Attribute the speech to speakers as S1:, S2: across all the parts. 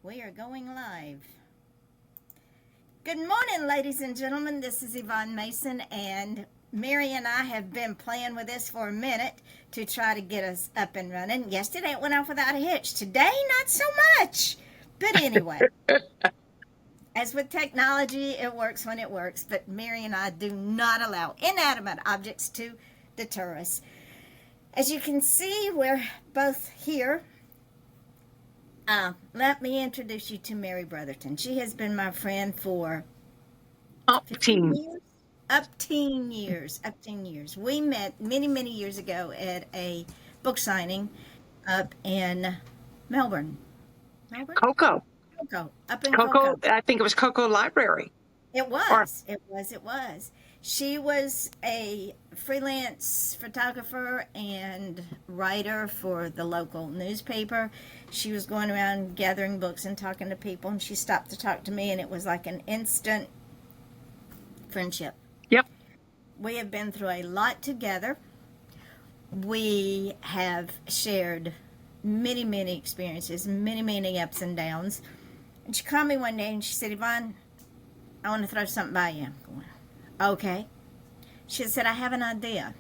S1: We are going live. Good morning, ladies and gentlemen. This is Yvonne Mason, and Mary and I have been playing with this for a minute to try to get us up and running. Yesterday it went off without a hitch. Today, not so much. But anyway, as with technology, it works when it works, but Mary and I do not allow inanimate objects to deter us. As you can see, we're both here. Let me introduce you to Mary Brotherton. She has been my friend for 15 years. Up 10 years. We met many years ago at a book signing up in Melbourne.
S2: Cocoa.
S1: Up in Cocoa.
S2: I think it was Cocoa Library.
S1: It was. She was a freelance photographer and writer for the local newspaper. She was going around gathering books and talking to people, and she stopped to talk to me, and it was like an instant friendship.
S2: Yep.
S1: We have been through a lot together. We have shared many experiences, many ups and downs. And she called me one day, and she said, Yvonne, I want to throw something by you. I'm going, okay. She said, I have an idea.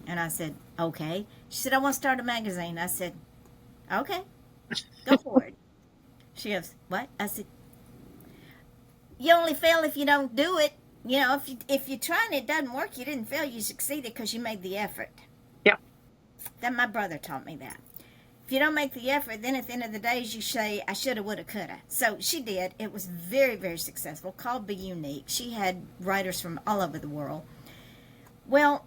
S1: And I said, okay. She said, I want to start a magazine. I said, okay, go for it. She goes, what? I said, you only fail if you don't do it. You know, if you try and it doesn't work, you didn't fail, you succeeded because you made the effort.
S2: Yep.
S1: That my brother taught me that. If you don't make the effort, then at the end of the day, you say, I shoulda, woulda, coulda. So she did. It was very successful, called Be Unique. She had writers from all over the world. Well,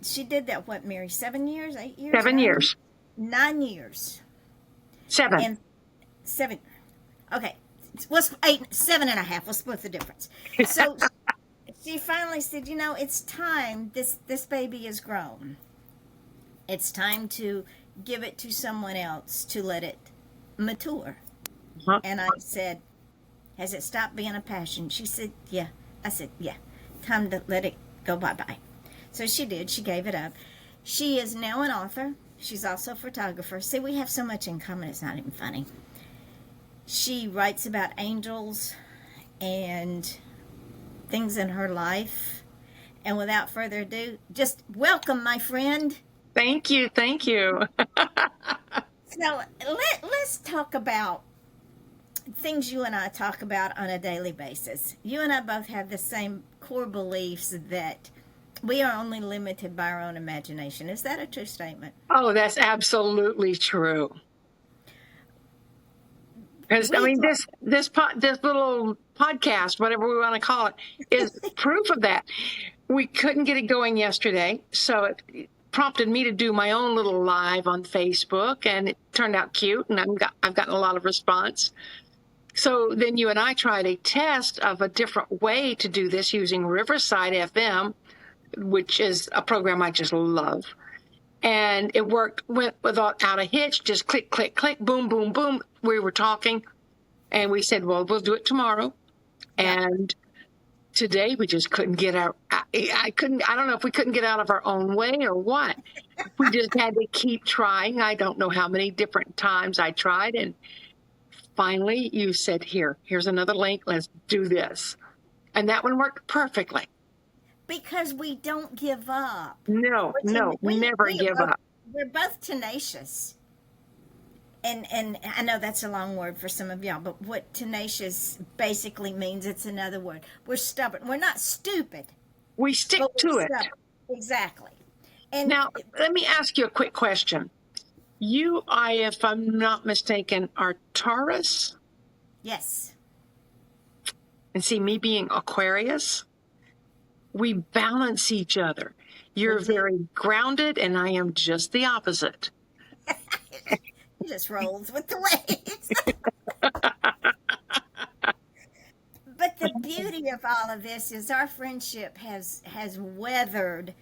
S1: she did that, what, Mary, 7 years, 8 years?
S2: 7 years.
S1: 9 years.
S2: 7.
S1: And 7. Okay. Well, 8, 7.5. We'll split the difference. So she finally said, you know, it's time. This baby is grown. It's time to give it to someone else to let it mature.
S2: Uh-huh.
S1: And I said, has it stopped being a passion? She said, yeah. I said, yeah. Time to let it go bye-bye. So she did. She gave it up. She is now an author. She's also a photographer. See, we have so much in common, it's not even funny. She writes about angels and things in her life. And without further ado, just welcome, my friend.
S2: Thank you.
S1: So let's talk about things you and I talk about on a daily basis. You and I both have the same core beliefs that we are only limited by our own imagination. Is that a true statement?
S2: Oh, that's absolutely true. Because I mean, this little podcast, whatever we want to call it, is proof of that. We couldn't get it going yesterday, so it prompted me to do my own little live on Facebook, and it turned out cute, and I've gotten a lot of response. So then you and I tried a test of a different way to do this using Riverside FM, which is a program I just love. And it went without a hitch, just click, boom, boom, boom. We were talking, and we said, well, we'll do it tomorrow. And today we just couldn't get out. I don't know if we couldn't get out of our own way or what. We just had to keep trying. I don't know how many different times I tried. And finally you said, here's another link. Let's do this. And that one worked perfectly.
S1: Because we don't give up.
S2: No, we never give up.
S1: We're both tenacious. And I know that's a long word for some of y'all, but what tenacious basically means, it's another word. We're stubborn. We're not stupid.
S2: We stick to it.
S1: Stubborn. Exactly. And
S2: now, let me ask you a quick question. You, if I'm not mistaken, are Taurus?
S1: Yes.
S2: And see, me being Aquarius, we balance each other. You're very grounded, and I am just the opposite.
S1: He just rolls with the waves. But the beauty of all of this is our friendship has weathered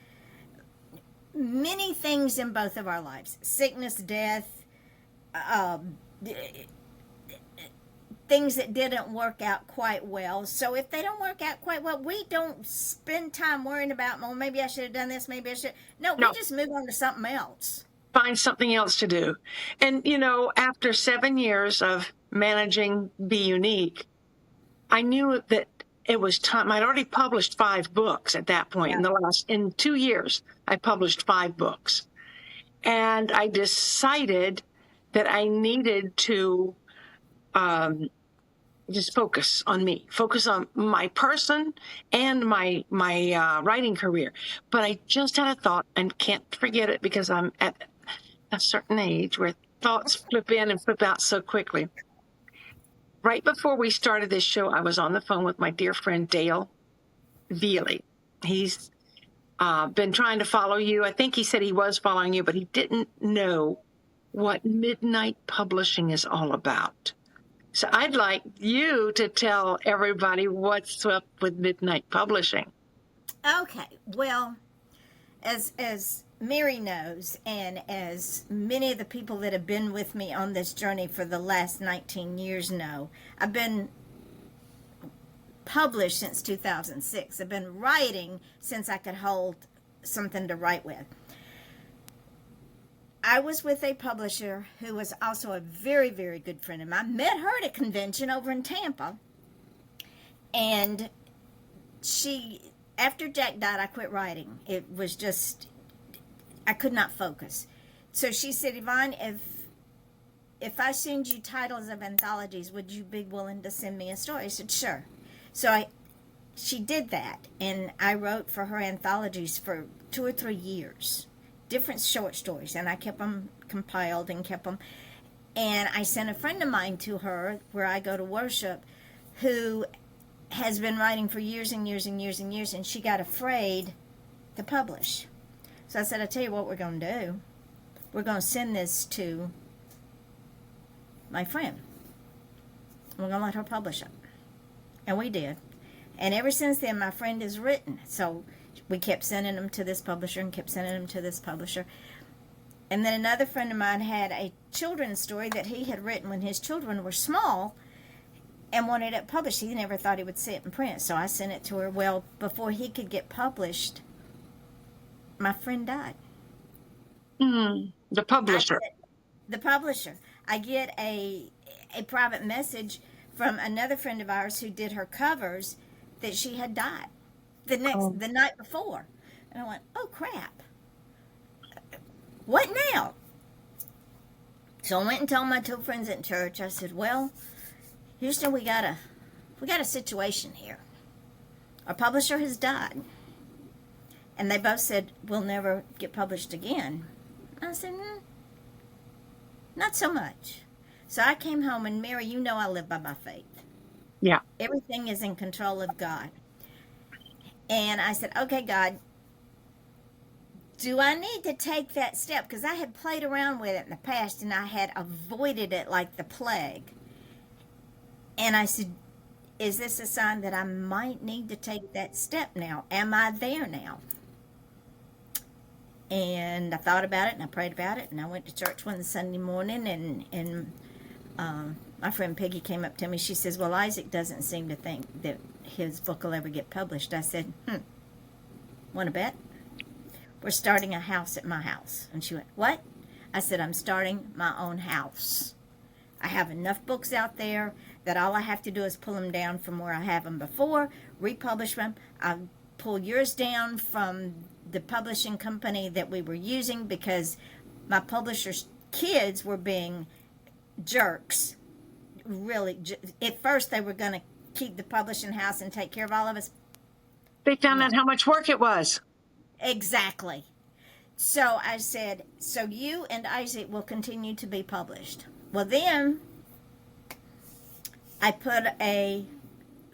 S1: many things in both of our lives. Sickness, death, things that didn't work out quite well. So if they don't work out quite well, we don't spend time worrying about, well, maybe I should have done this, maybe I should. No, we just move on to something else.
S2: Find something else to do. And, you know, after 7 years of managing Be Unique, I knew that it was time. I'd already published 5 books at that point. In 2 years, I published 5 books. And I decided that I needed to just focus on me, focus on my person and my writing career. But I just had a thought, and can't forget it because I'm at a certain age where thoughts flip in and flip out so quickly. Right before we started this show, I was on the phone with my dear friend Dale Veely. He's been trying to follow you. I think he said he was following you, but he didn't know what Midnight Publishing is all about. So I'd like you to tell everybody what's up with Midnight Publishing.
S1: Okay, well, as Mary knows, and as many of the people that have been with me on this journey for the last 19 years know, I've been published since 2006. I've been writing since I could hold something to write with. I was with a publisher who was also a very, very good friend of mine. Met her at a convention over in Tampa. And after Jack died, I quit writing. It was just, I could not focus. So she said, Yvonne, if I send you titles of anthologies, would you be willing to send me a story? I said, sure. So she did that. And I wrote for her anthologies for 2 or 3 years. Different short stories, and I kept them compiled and kept them. And I sent a friend of mine to her where I go to worship, who has been writing for years and years and years and years, and she got afraid to publish. So I said, I'll tell you what we're going to do. We're going to send this to my friend. We're going to let her publish it. And we did. And ever since then, my friend has written. So we kept sending them to this publisher and kept sending them to this publisher. And then another friend of mine had a children's story that he had written when his children were small and wanted it published. He never thought he would see it in print. So I sent it to her. Well, before he could get published, my friend died.
S2: The publisher.
S1: The publisher. I get a private message from another friend of ours who did her covers that she had died the night before. And I went, oh crap. What now? So I went and told my 2 friends at church. I said, well, Houston, we got a situation here. Our publisher has died. And they both said, we'll never get published again. I said, not so much. So I came home, and Mary, you know I live by my faith.
S2: Yeah.
S1: Everything is in control of God. And I said, okay, God, do I need to take that step? Because I had played around with it in the past, and I had avoided it like the plague. And I said, is this a sign that I might need to take that step now? Am I there now? And I thought about it, and I prayed about it, and I went to church one Sunday morning, and my friend Peggy came up to me. She says, well, Isaac doesn't seem to think that his book will ever get published. I said, want to bet? We're starting a house at my house. And she went, what? I said, I'm starting my own house. I have enough books out there that all I have to do is pull them down from where I have them before, republish them. I'll pull yours down from the publishing company that we were using because my publisher's kids were being jerks. Really, at first they were going to keep the publishing house and take care of all of us.
S2: They found out how much work it was.
S1: Exactly. So I said, so you and Isaac will continue to be published. Well, then I put a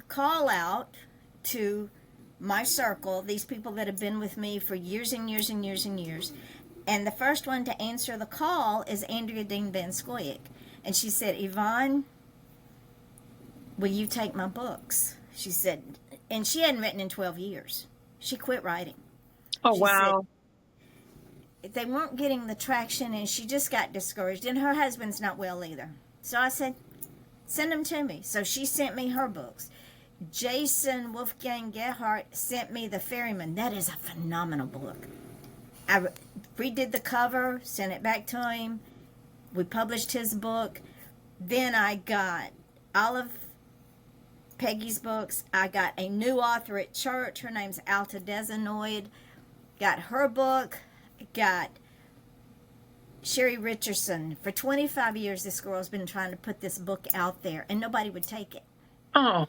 S1: call out to my circle, these people that have been with me for years and years and years and years. And the first one to answer the call is Andrea Dean Van Scoyoc. And she said, Yvonne, will you take my books? She said, and she hadn't written in 12 years. She quit writing.
S2: Oh,
S1: She
S2: wow.
S1: said they weren't getting the traction, and she just got discouraged. And her husband's not well either. So I said, send them to me. So she sent me her books. Jason Wolfgang Gerhardt sent me The Ferryman. That is a phenomenal book. I redid the cover, sent it back to him. We published his book. Then I got all of Peggy's books. I got a new author at church. Her name's Alta Desanoid. Got her book. Got Sherry Richardson. For 25 years, this girl's been trying to put this book out there, and nobody would take it.
S2: Oh,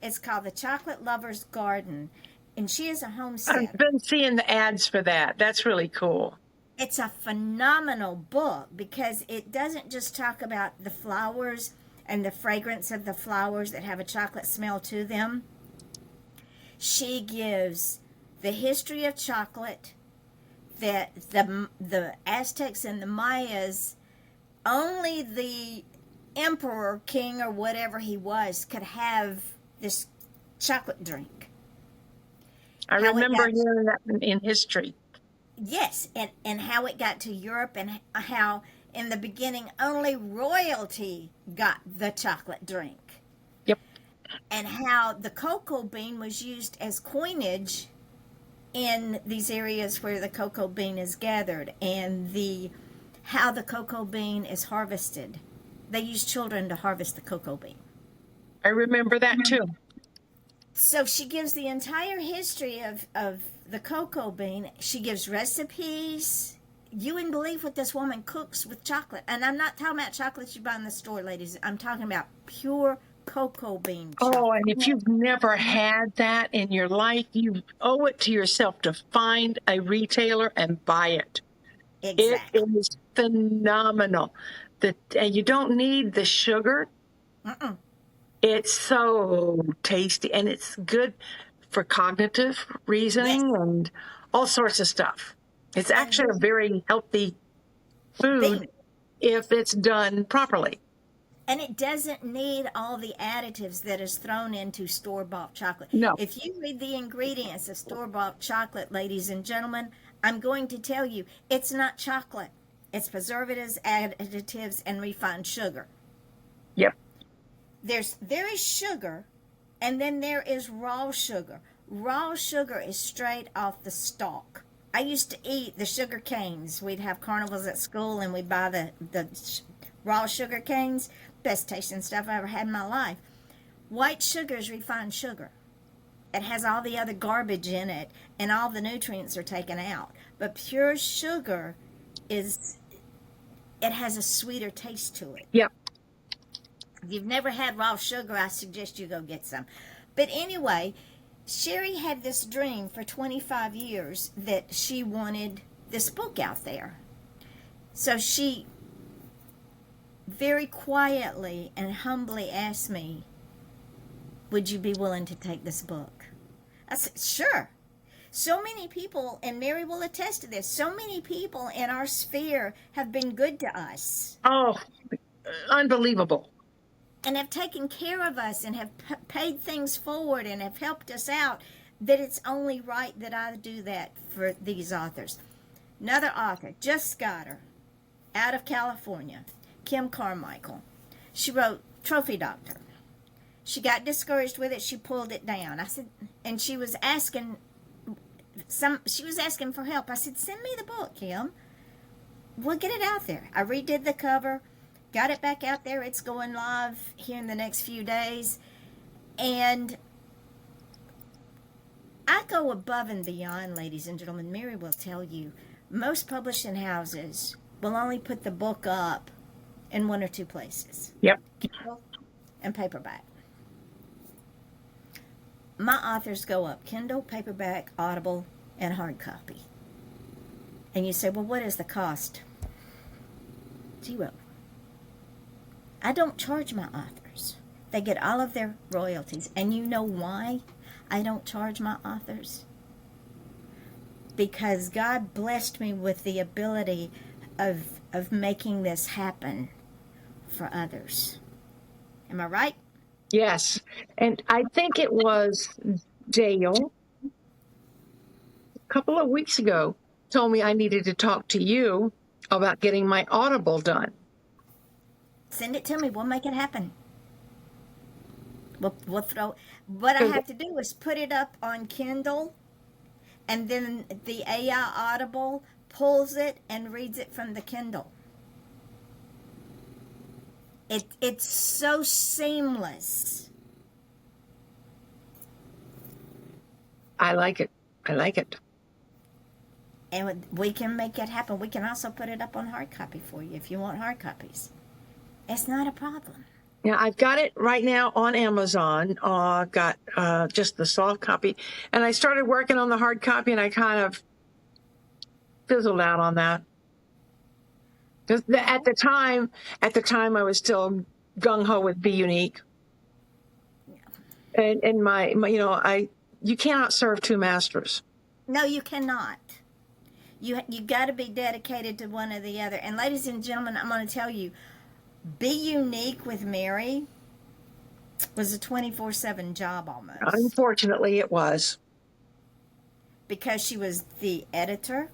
S1: It's called The Chocolate Lover's Garden, and she is a homesteader.
S2: I've been seeing the ads for that. That's really cool.
S1: It's a phenomenal book because it doesn't just talk about the flowers and the fragrance of the flowers that have a chocolate smell to them. She gives the history of chocolate, that the Aztecs and the Mayas, only the emperor, king, or whatever he was could have this chocolate drink.
S2: I
S1: How it
S2: remember
S1: got-
S2: hearing that in history.
S1: Yes, and how it got to Europe, and how in the beginning only royalty got the chocolate drink.
S2: Yep.
S1: And how the cocoa bean was used as coinage in these areas where the cocoa bean is gathered, and how the cocoa bean is harvested. They use children to harvest the cocoa bean.
S2: I remember that too.
S1: So she gives the entire history of the cocoa bean. She gives recipes. You wouldn't believe what this woman cooks with chocolate. And I'm not talking about chocolate you buy in the store, ladies. I'm talking about pure cocoa bean chocolate.
S2: Oh, and if you've never had that in your life, you owe it to yourself to find a retailer and buy it.
S1: Exactly.
S2: It is phenomenal. And you don't need the sugar.
S1: Mm-mm.
S2: It's so tasty, and it's good for cognitive reasoning and all sorts of stuff. It's actually a very healthy food
S1: Bean.
S2: if it's done properly.
S1: And it doesn't need all the additives that is thrown into store-bought chocolate.
S2: No.
S1: If you read the ingredients of store-bought chocolate, ladies and gentlemen, I'm going to tell you, it's not chocolate. It's preservatives, additives, and refined sugar.
S2: Yep.
S1: There is sugar, and then there is raw sugar. Raw sugar is straight off the stalk. I used to eat the sugar canes. We'd have carnivals at school, and we'd buy the raw sugar canes. Best tasting stuff I ever had in my life. White sugar is refined sugar. It has all the other garbage in it, and all the nutrients are taken out. But pure sugar it has a sweeter taste to it.
S2: Yep.
S1: If you've never had raw sugar, I suggest you go get some. But anyway, Sherry had this dream for 25 years that she wanted this book out there. So she very quietly and humbly asked me, would you be willing to take this book? I said, sure. So many people, and Mary will attest to this, so many people in our sphere have been good to us.
S2: Oh, unbelievable.
S1: And have taken care of us and have paid things forward and have helped us out, that it's only right that I do that for these authors. Another author just got her out of California, Kim Carmichael. She wrote Trophy Doctor. She got discouraged with it. She pulled it down. I said, and she was asking for help. I said, send me the book, Kim. We'll get it out there. I redid the cover. Got it back out there. It's going live here in the next few days. And I go above and beyond, ladies and gentlemen. Mary will tell you, most publishing houses will only put the book up in one or two places.
S2: Yep.
S1: Kindle and paperback. My authors go up Kindle, paperback, Audible, and hard copy. And you say, well, what is the cost? $0. I don't charge my authors. They get all of their royalties. And you know why I don't charge my authors? Because God blessed me with the ability of making this happen for others. Am I right?
S2: Yes. And I think it was Dale a couple of weeks ago told me I needed to talk to you about getting my Audible done.
S1: Send it to me. We'll make it happen. We'll throw. What I have to do is put it up on Kindle, and then the AI Audible pulls it and reads it from the Kindle. It's so seamless.
S2: I like it. I like it.
S1: And we can make it happen. We can also put it up on hard copy for you if you want hard copies. It's not a problem.
S2: Yeah, I've got it right now on Amazon. I've got just the soft copy, and I started working on the hard copy, and I kind of fizzled out on that. 'Cause at the time, I was still gung ho with Be Unique, and my you cannot serve two masters.
S1: No, you cannot. You got to be dedicated to one or the other. And ladies and gentlemen, I'm going to tell you, Be Unique with Mary was a 24/7 job almost.
S2: Unfortunately, it was.
S1: Because she was the editor,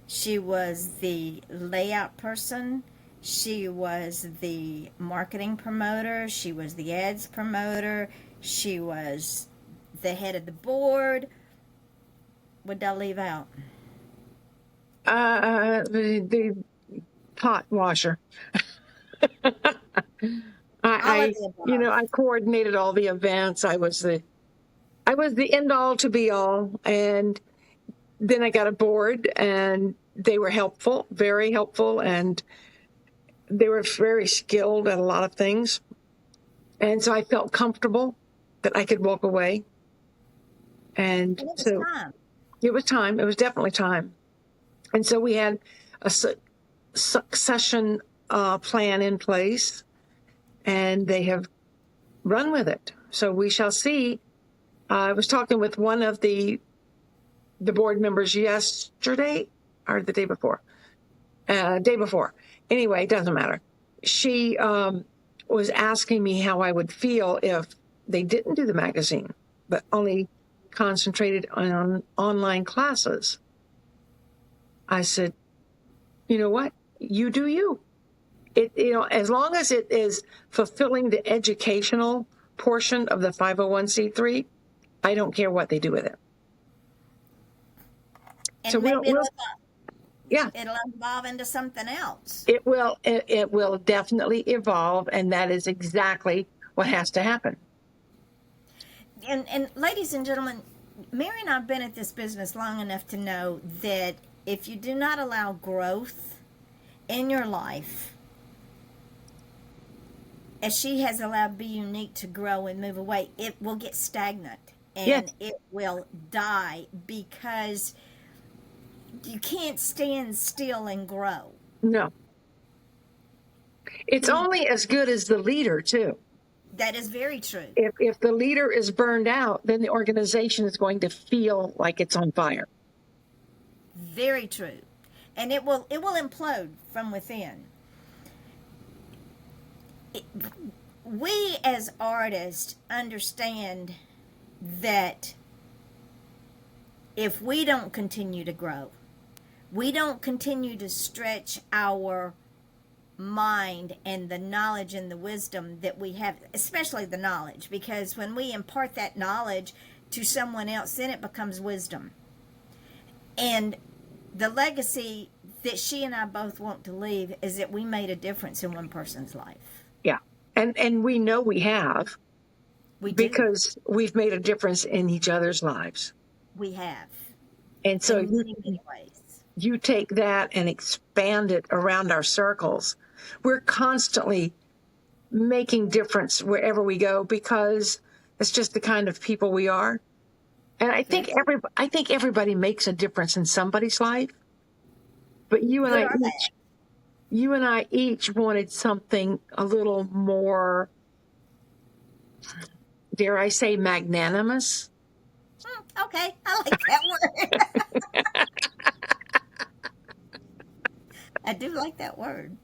S1: she was the layout person, she was the marketing promoter, she was the ads promoter, she was the head of the board. What did I leave out?
S2: The pot washer. I coordinated all the events. I was the end all to be all. And then I got a board, and they were helpful, very helpful, and they were very skilled at a lot of things. And so I felt comfortable that I could walk away. And
S1: And it was
S2: so
S1: time.
S2: it was time. It was definitely time. And so we had a succession plan in place, and they have run with it. So we shall see. I was talking with one of the board members yesterday or the day before. Day before. Anyway, it doesn't matter. She was asking me how I would feel if they didn't do the magazine, but only concentrated on online classes. I said, you know what? You do you. As long as it is fulfilling the educational portion of the 501c3, I don't care what they do with it.
S1: And
S2: So
S1: maybe
S2: it'll
S1: evolve into something else.
S2: It will definitely evolve, and that is exactly what has to happen.
S1: And ladies and gentlemen, Mary and I have been at this business long enough to know that if you do not allow growth in your life, as she has allowed Be Unique to grow and move away, it will get stagnant and
S2: Yes.
S1: it will die because you can't stand still and grow.
S2: No. It's only as good as the leader, too.
S1: That is very true.
S2: If the leader is burned out, then the organization is going to feel like it's on fire.
S1: Very true. And it will implode from within. We as artists understand that if we don't continue to grow, we don't continue to stretch our mind and the knowledge and the wisdom that we have, especially the knowledge, because when we impart that knowledge to someone else, then it becomes wisdom. And the legacy that she and I both want to leave is that we made a difference in one person's life.
S2: Yeah. And we know we have.
S1: We do.
S2: Because we've made a difference in each other's lives.
S1: We have.
S2: And so
S1: In many, many ways.
S2: you take that and expand it around our circles. We're constantly making difference wherever we go because it's just the kind of people we are. And I think everybody makes a difference in somebody's life. But you and I each wanted something a little more, dare I say, magnanimous.
S1: Okay, I like that word. I do like that word.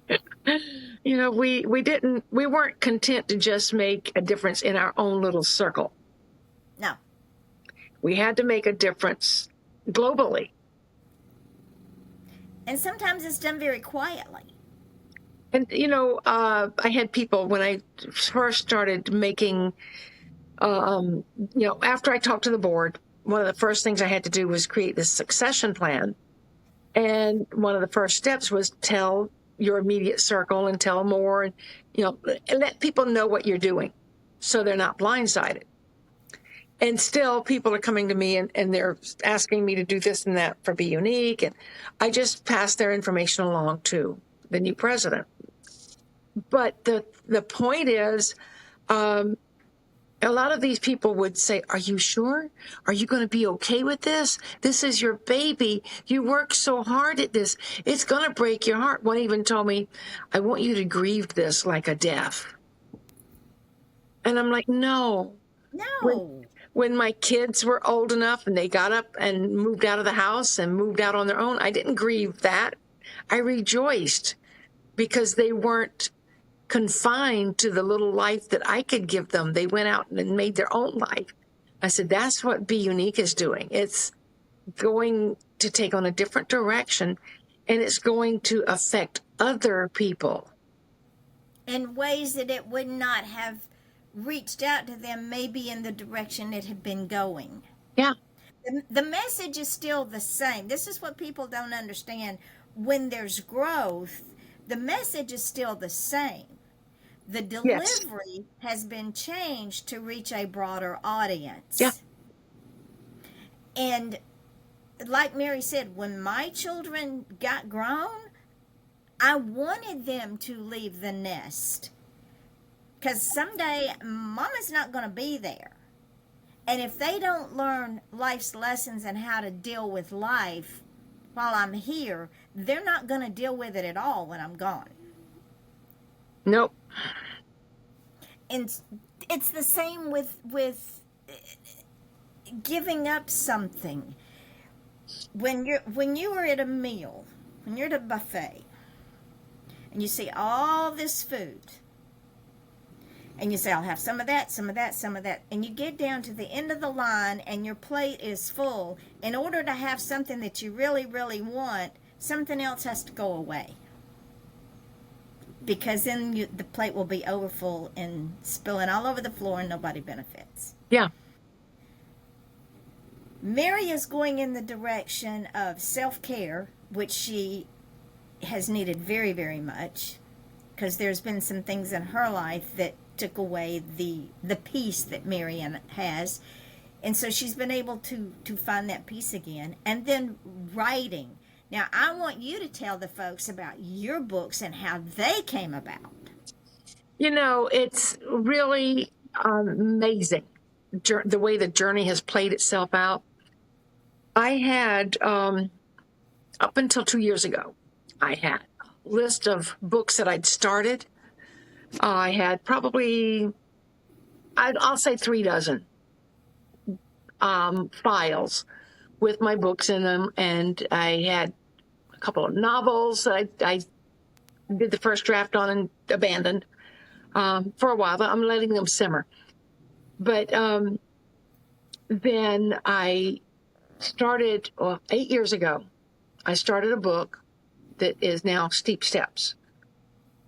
S2: We weren't content to just make a difference in our own little circle.
S1: No.
S2: We had to make a difference globally.
S1: And sometimes it's done very quietly.
S2: And, I had people when I first started making, after I talked to the board, one of the first things I had to do was create this succession plan. And one of the first steps was tell your immediate circle and tell more, and let people know what you're doing so they're not blindsided. And still people are coming to me and they're asking me to do this and that for Be Unique, and I just pass their information along to the new president. But the point is, a lot of these people would say, are you sure? Are you going to be okay with this? This is your baby. You work so hard at this. It's going to break your heart. One even told me, I want you to grieve this like a death. And I'm like, no.
S1: No.
S2: When my kids were old enough and they got up and moved out of the house and moved out on their own, I didn't grieve that. I rejoiced because they weren't confined to the little life that I could give them. They went out and made their own life. I said, that's what Be Unique is doing. It's going to take on a different direction, and it's going to affect other people
S1: in ways that it would not have reached out to them, maybe in the direction it had been going.
S2: Yeah.
S1: The message is still the same. This is what people don't understand. When there's growth, the message is still the same. The delivery has been changed to reach a broader audience.
S2: Yeah.
S1: And like Mary said, when my children got grown, I wanted them to leave the nest. Because someday, Mama's not going to be there. And if they don't learn life's lessons and how to deal with life while I'm here, they're not going to deal with it at all when I'm gone.
S2: Nope.
S1: And it's the same with giving up something. When you are at a meal, when you're at a buffet, and you see all this food, and you say, I'll have some of that, some of that, some of that, and you get down to the end of the line and your plate is full, in order to have something that you really, really want, something else has to go away. Because then the plate will be overfull and spilling all over the floor and nobody benefits.
S2: Yeah.
S1: Mary is going in the direction of self-care, which she has needed very, very much, because there's been some things in her life that took away the peace that Marian has. And so she's been able to find that peace again. And then writing. Now, I want you to tell the folks about your books and how they came about.
S2: It's really amazing the way the journey has played itself out. I had, up until 2 years ago, I had a list of books that I'd started. I had probably, I'll say 36 files with my books in them, and I had a couple of novels that I did the first draft on and abandoned for a while, but I'm letting them simmer. But then I started, 8 years ago, I started a book that is now Steep Steps.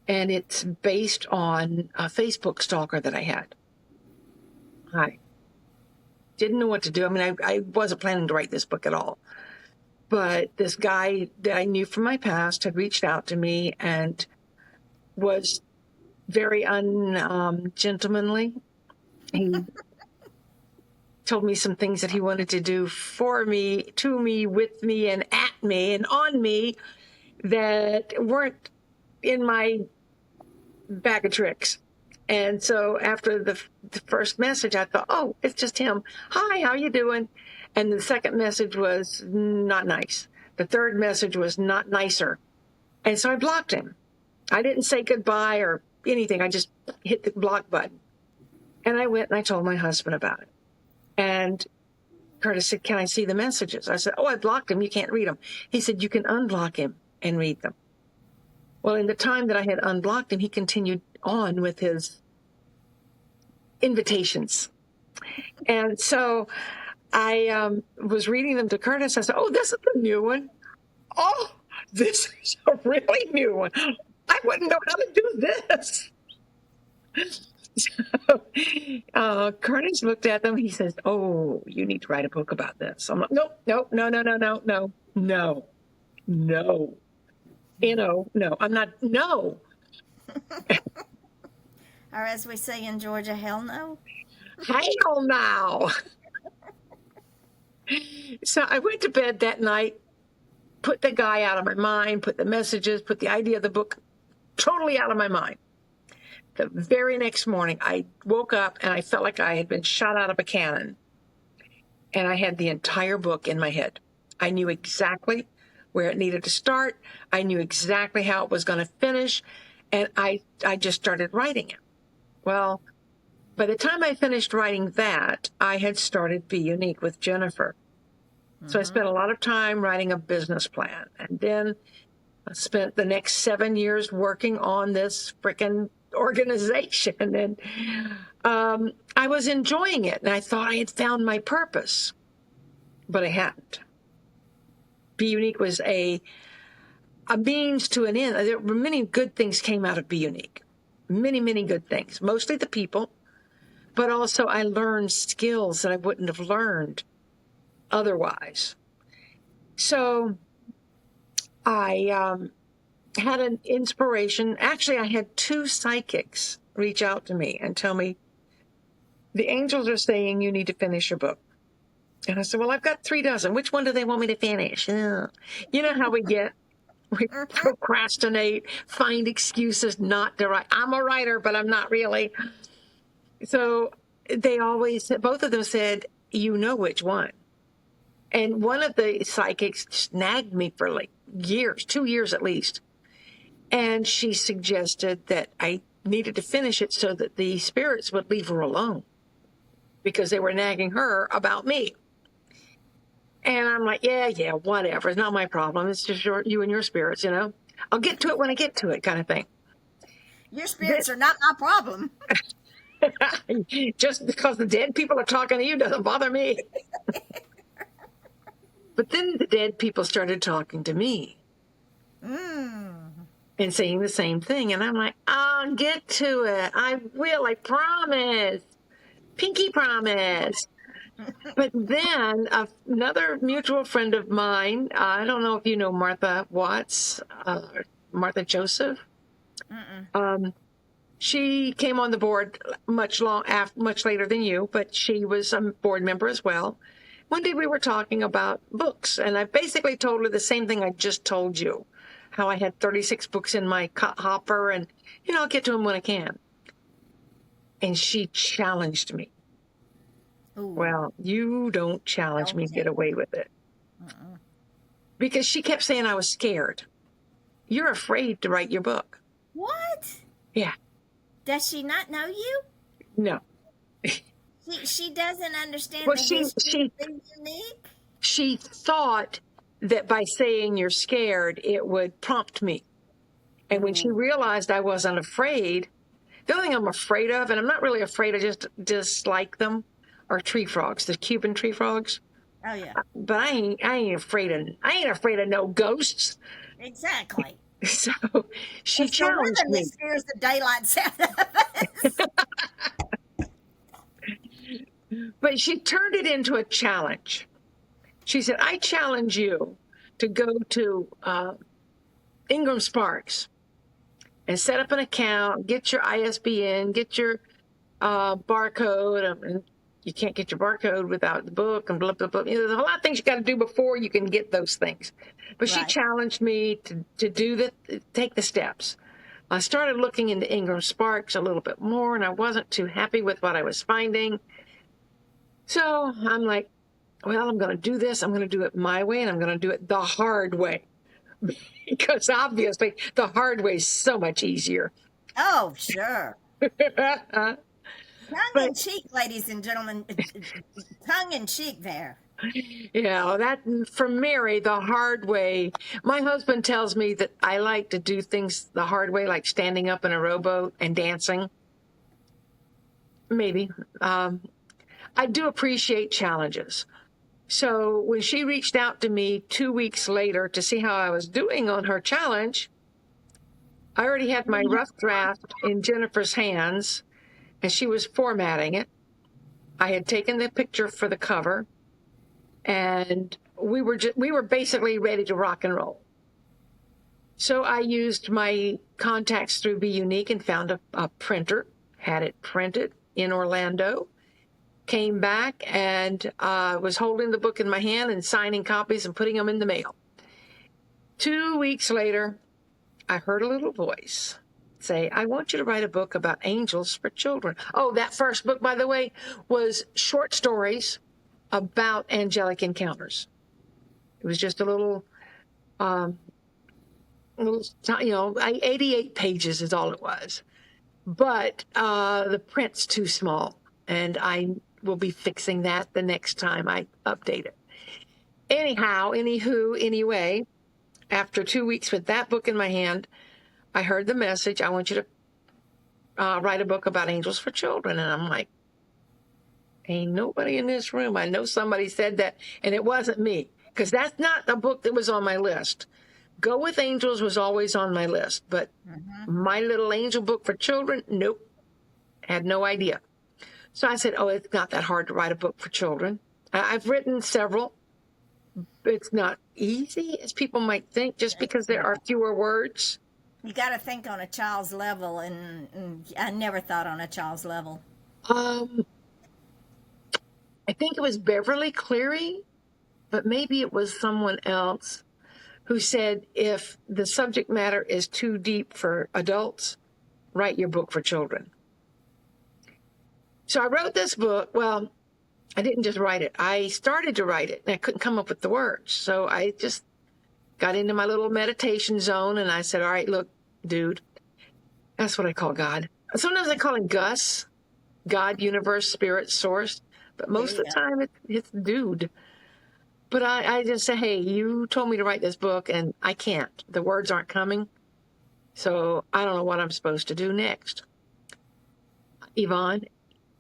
S2: And it's based on a Facebook stalker that I had. I didn't know what to do. I mean, I wasn't planning to write this book at all. But this guy that I knew from my past had reached out to me and was very ungentlemanly. He told me some things that he wanted to do for me, to me, with me, and at me, and on me that weren't in my bag of tricks. And so after the first message, I thought, oh, it's just him. Hi, how you doing? And the second message was not nice. The third message was not nicer. And so I blocked him. I didn't say goodbye or anything. I just hit the block button. And I went and I told my husband about it. And Curtis said, can I see the messages? I said, oh, I blocked him. You can't read them. He said, you can unblock him and read them. Well, in the time that I had unblocked him, he continued on with his invitations. And so I was reading them to Curtis. I said, oh, this is a new one. Oh, this is a really new one. I wouldn't know how to do this. So Curtis looked at them. He says, oh, you need to write a book about this. I'm like, no. No, I'm not. No.
S1: Or as we say in Georgia, hell no.
S2: Hell no. So I went to bed that night, put the guy out of my mind, put the messages, put the idea of the book totally out of my mind. The very next morning, I woke up and I felt like I had been shot out of a cannon. And I had the entire book in my head. I knew exactly where it needed to start. I knew exactly how it was going to finish. And I just started writing it. Well, by the time I finished writing that, I had started Be Unique with Jennifer. So I spent a lot of time writing a business plan. And then I spent the next 7 years working on this frickin' organization. And I was enjoying it. And I thought I had found my purpose. But I hadn't. Be Unique was a means to an end. There were many good things came out of Be Unique. Many, many good things. Mostly the people. But also I learned skills that I wouldn't have learned otherwise. So I had an inspiration. Actually, I had 2 psychics reach out to me and tell me, the angels are saying you need to finish your book. And I said, well, I've got 3 dozen. Which one do they want me to finish? You know how we get. We procrastinate, find excuses not to write. I'm a writer, but I'm not really. So they always, both of them said, you know which one. And one of the psychics nagged me for like years, 2 years at least. And she suggested that I needed to finish it so that the spirits would leave her alone because they were nagging her about me. And I'm like, yeah, whatever. It's not my problem. It's just you and your spirits, I'll get to it when I get to it kind of thing.
S1: Your spirits are not my problem.
S2: Just because the dead people are talking to you doesn't bother me. But then the dead people started talking to me. And saying the same thing. And I'm like, I'll get to it. I will, I promise. Pinky promise. But then another mutual friend of mine, I don't know if you know Martha Watts, Martha Joseph. She came on the board much later than you, but she was a board member as well. One day we were talking about books, and I basically told her the same thing I just told you, how I had 36 books in my hopper, and, I'll get to them when I can. And she challenged me. Ooh. Well, you don't challenge me, get away with it. Because she kept saying I was scared. You're afraid to write your book.
S1: What?
S2: Yeah.
S1: Does she not know you?
S2: No.
S1: She doesn't understand the history of Being Unique?
S2: She thought that by saying you're scared, it would prompt me. And when she realized I wasn't afraid, the only thing I'm afraid of, and I'm not really afraid, I just dislike them, are tree frogs, the Cuban tree frogs.
S1: Oh yeah.
S2: But I ain't afraid of no ghosts.
S1: Exactly.
S2: So she challenged me.
S1: It scares the daylights out of us.
S2: But she turned it into a challenge. She said, I challenge you to go to Ingram Sparks and set up an account, get your ISBN, get your barcode. And you can't get your barcode without the book and blah, blah, blah. There's a lot of things you got to do before you can get those things. But she challenged me to take the steps. I started looking into Ingram Sparks a little bit more, and I wasn't too happy with what I was finding. So I'm like, well, I'm going to do this. I'm going to do it my way, and I'm going to do it the hard way. Because obviously the hard way is so much easier.
S1: Oh, sure. Tongue in cheek, ladies and gentlemen. Tongue in cheek there.
S2: Yeah, that for Mary, the hard way. My husband tells me that I like to do things the hard way, like standing up in a rowboat and dancing. Maybe. I do appreciate challenges. So when she reached out to me 2 weeks later to see how I was doing on her challenge, I already had my rough draft in Jennifer's hands, and she was formatting it. I had taken the picture for the cover, and we were basically ready to rock and roll. So I used my contacts through Be Unique and found a printer, had it printed in Orlando, came back and was holding the book in my hand and signing copies and putting them in the mail. 2 weeks later, I heard a little voice say, I want you to write a book about angels for children. Oh, that first book, by the way, was short stories about angelic encounters. It was just a little, 88 pages is all it was. But the print's too small, and I will be fixing that the next time I update it. Anyway, after 2 weeks with that book in my hand, I heard the message, I want you to write a book about angels for children. And I'm like, ain't nobody in this room. I know somebody said that, and it wasn't me, because that's not a book that was on my list. Go with Angels was always on my list, but my little angel book for children, nope, had no idea. So I said, oh, it's not that hard to write a book for children. I've written several. It's not easy, as people might think, just because there are fewer words.
S1: You got to think on a child's level, and I never thought on a child's level.
S2: I think it was Beverly Cleary, but maybe it was someone else who said, if the subject matter is too deep for adults, write your book for children. So I wrote this book. Well, I didn't just write it. I started to write it, and I couldn't come up with the words. So I just got into my little meditation zone, and I said, all right, look, dude, that's what I call God. Sometimes I call him Gus, God, universe, spirit, source. But most of the time, it's dude. But I just say, hey, you told me to write this book, and I can't. The words aren't coming. So I don't know what I'm supposed to do next. Yvonne,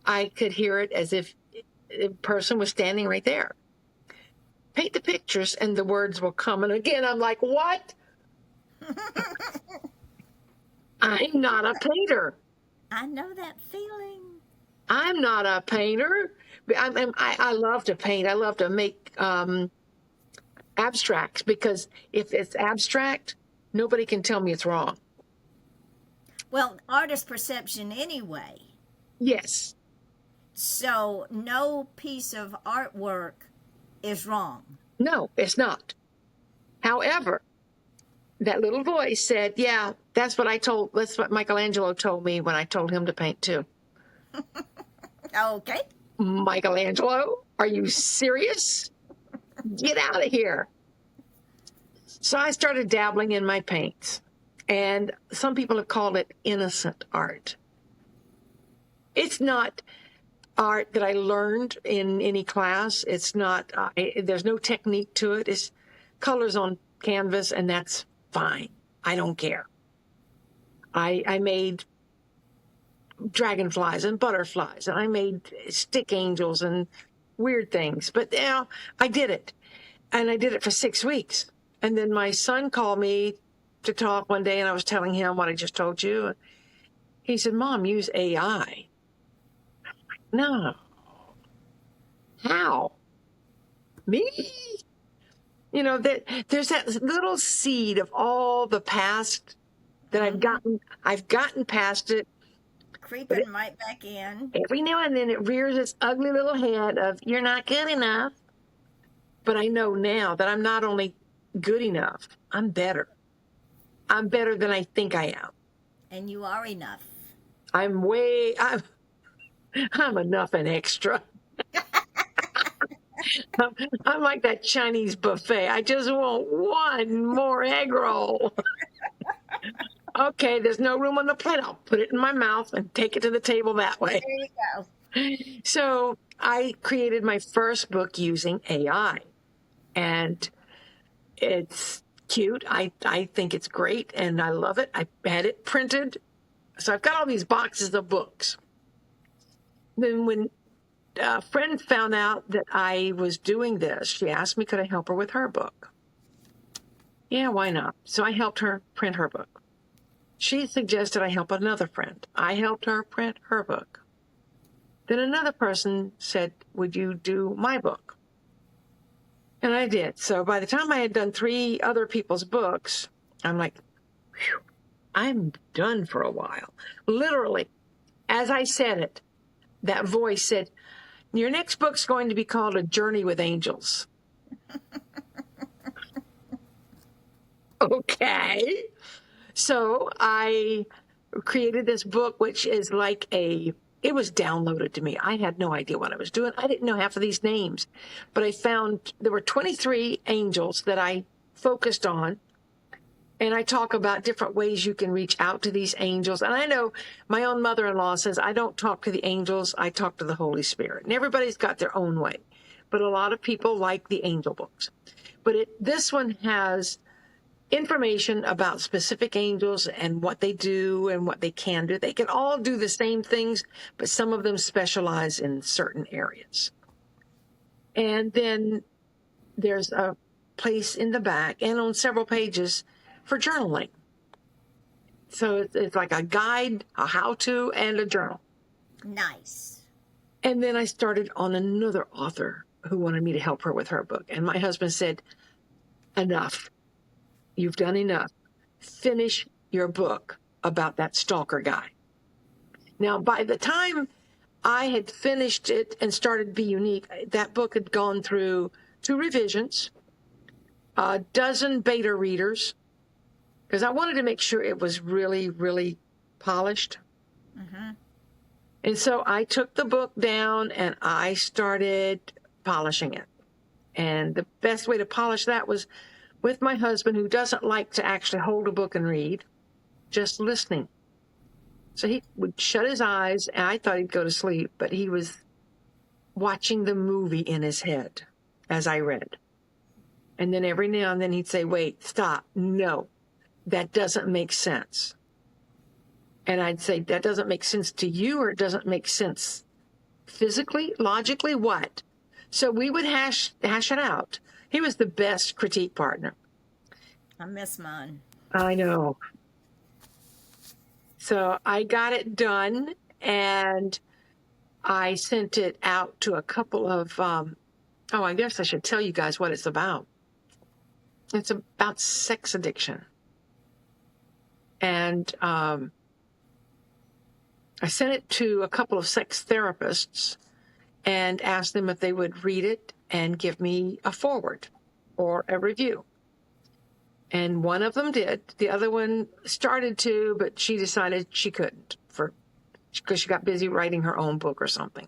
S2: I could hear it as if a person was standing right there. Paint the pictures, and the words will come. And again, I'm like, what? I'm not a painter.
S1: I know that feeling.
S2: I'm not a painter. I love to paint. I love to make abstracts, because if it's abstract, nobody can tell me it's wrong.
S1: Well, art is perception anyway.
S2: Yes.
S1: So no piece of artwork is wrong.
S2: No, it's not. However, that little voice said, yeah, that's what Michelangelo told me when I told him to paint too.
S1: Okay.
S2: Michelangelo, are you serious? Get out of here. So I started dabbling in my paints, and some people have called it innocent art. It's not art that I learned in any class. It's not, there's no technique to it. It's colors on canvas, and that's fine. I don't care. I made dragonflies and butterflies, and I made stick angels and weird things. But I did it, and I did it for 6 weeks. And then my son called me to talk one day, and I was telling him what I just told you. He said, Mom, use AI. I'm like, no. How? Me? You know, there's that little seed of all the past that I've gotten past it.
S1: Creeping right back in.
S2: Every now and then it rears its ugly little head of, you're not good enough. But I know now that I'm not only good enough, I'm better. I'm better than I think I am.
S1: And you are enough.
S2: I'm enough and extra. I'm like that Chinese buffet. I just want one more egg roll. Okay, there's no room on the plate. I'll put it in my mouth and take it to the table that way.
S1: There you go.
S2: So I created my first book using AI. And it's cute. I think it's great, and I love it. I had it printed. So I've got all these boxes of books. Then when a friend found out that I was doing this, she asked me, could I help her with her book? Yeah, why not? So I helped her print her book. She suggested I help another friend. I helped her print her book. Then another person said, would you do my book? And I did. So by the time I had done 3 other people's books, I'm like, whew, I'm done for a while. Literally, as I said it, that voice said, your next book's going to be called A Journey with Angels. Okay. So I created this book, which is like it was downloaded to me. I had no idea what I was doing. I didn't know half of these names, but I found there were 23 angels that I focused on. And I talk about different ways you can reach out to these angels. And I know my own mother-in-law says, I don't talk to the angels, I talk to the Holy Spirit. And everybody's got their own way. But a lot of people like the angel books. But this one has information about specific angels and what they do and what they can do. They can all do the same things, but some of them specialize in certain areas. And then there's a place in the back and on several pages for journaling. So it's like a guide, a how-to, and a journal.
S1: Nice.
S2: And then I started on another author who wanted me to help her with her book. And my husband said, enough. You've done enough. Finish your book about that stalker guy. Now, by the time I had finished it and started Be Unique, that book had gone through 2 revisions, a dozen beta readers, because I wanted to make sure it was really, really polished.
S1: Mm-hmm.
S2: And so I took the book down and I started polishing it. And the best way to polish that was with my husband, who doesn't like to actually hold a book and read, just listening. So he would shut his eyes, and I thought he'd go to sleep, but he was watching the movie in his head as I read. And then every now and then he'd say, wait, stop, no. That doesn't make sense. And I'd say, that doesn't make sense to you, or it doesn't make sense physically, logically, what? So we would hash it out. He was the best critique partner.
S1: I miss mine.
S2: I know. So I got it done, and I sent it out to a couple of, I guess I should tell you guys what it's about. It's about sex addiction. And I sent it to a couple of sex therapists and asked them if they would read it and give me a foreword or a review. And one of them did. The other one started to, but she decided she couldn't because she got busy writing her own book or something.